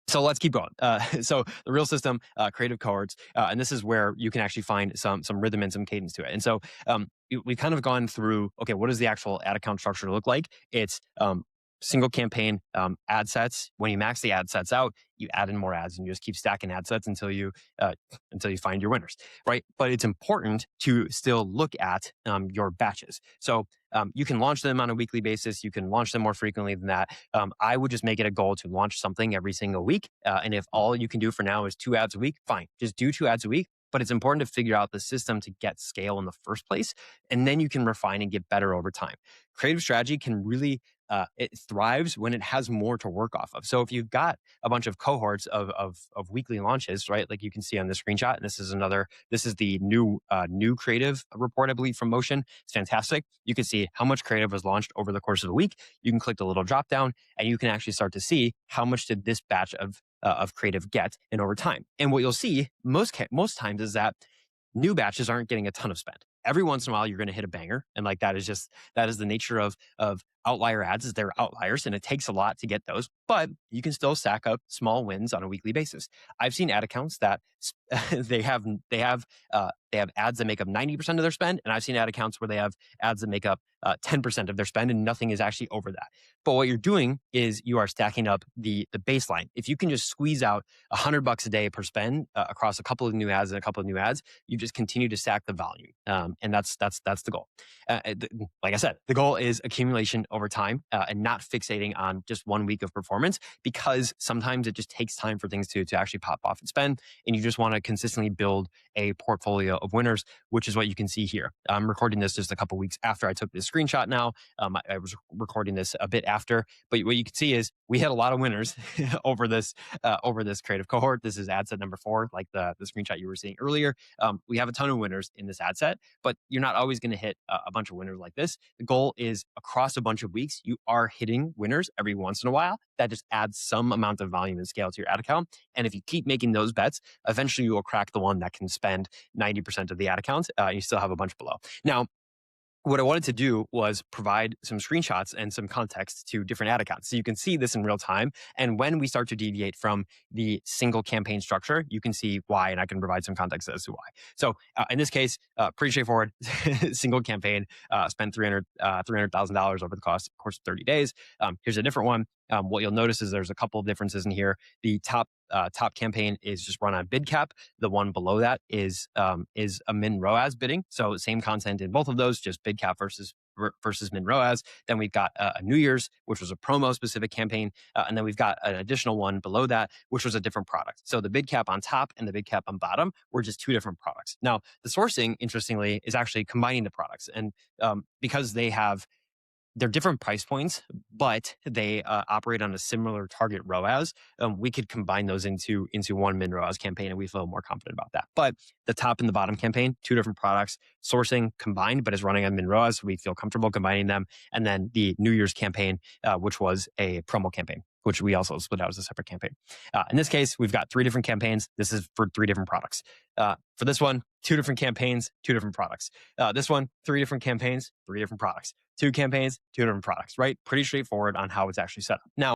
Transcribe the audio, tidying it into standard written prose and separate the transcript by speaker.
Speaker 1: So let's keep going. So the real system, creative cohorts, and this is where you can actually find some rhythm and some cadence to it. And so we've kind of gone through. Okay, what does the actual ad account structure look like? It's single campaign ad sets. When you max the ad sets out, you add in more ads, and you just keep stacking ad sets uh, until you find your winners, right? But it's important to still look at your batches. So you can launch them on a weekly basis. You can launch them more frequently than that. I would just make it a goal to launch something every single week. And if all you can do for now is 2 ads a week, fine. Just do 2 ads a week. But it's important to figure out the system to get scale in the first place. And then you can refine and get better over time. Creative strategy can really, it thrives when it has more to work off of. So if you've got a bunch of cohorts of weekly launches, right? Like you can see on this screenshot, and this is the new creative report, I believe, from Motion. It's fantastic. You can see how much creative was launched over the course of the week. You can click the little drop down, and you can actually start to see how much did this batch of creative get and over time. And what you'll see most times is that new batches aren't getting a ton of spend. Every once in a while, you're going to hit a banger, and like that is the nature of outlier ads. Is they're outliers, and it takes a lot to get those. But you can still stack up small wins on a weekly basis. I've seen ad accounts that they have ads that make up 90% of their spend, and I've seen ad accounts where they have ads that make up 10% of their spend, and nothing is actually over that. But what you're doing is you are stacking up the baseline. If you can just squeeze out $100 a day per spend across a couple of new ads and a couple of new ads, you just continue to stack the volume, and that's the goal. Like I said, the goal is accumulation over time and not fixating on just 1 week of performance, because sometimes it just takes time for things to actually pop off and spend, and you just want to consistently build a portfolio of winners, which is what you can see here. I'm recording this just a couple weeks after I took this screenshot now. I was recording this a bit after, but what you can see is we had a lot of winners over this creative cohort. This is ad set number 4, like the screenshot you were seeing earlier. We have a ton of winners in this ad set, but you're not always going to hit a bunch of winners like this. The goal is across a bunch of weeks, you are hitting winners every once in a while. That just adds some amount of volume and scale to your ad account. And if you keep making those bets, eventually you will crack the one that can spend 90% of the ad account. You still have a bunch below. Now, what I wanted to do was provide some screenshots and some context to different ad accounts. So you can see this in real time. And when we start to deviate from the single campaign structure, you can see why, and I can provide some context as to why. So in this case, pretty straightforward. Single campaign, spend $300,000 over the course of 30 days. Here's a different one. What you'll notice is there's a couple of differences in here. The top campaign is just run on bid cap. The one below that is a min ROAS bidding. So same content in both of those, just bid cap versus min ROAS. Then we've got a New Year's, which was a promo specific campaign, and then we've got an additional one below that, which was a different product. So the bid cap on top and the bid cap on bottom were just 2 different products. Now the sourcing, interestingly, is actually combining the products, and because they're different price points, but they operate on a similar target ROAS. We could combine those into one min ROAS campaign, and we feel more confident about that. But the top and the bottom campaign, 2 different products, sourcing combined, but is running on min ROAS. So we feel comfortable combining them. And then the New Year's campaign, which was a promo campaign, which we also split out as a separate campaign. In this case, we've got 3 different campaigns. This is for 3 different products. For this one, 2 different campaigns, 2 different products. This one, 3 different campaigns, 3 different products. 2 campaigns, 2 different products, right? Pretty straightforward on how it's actually set up. Now,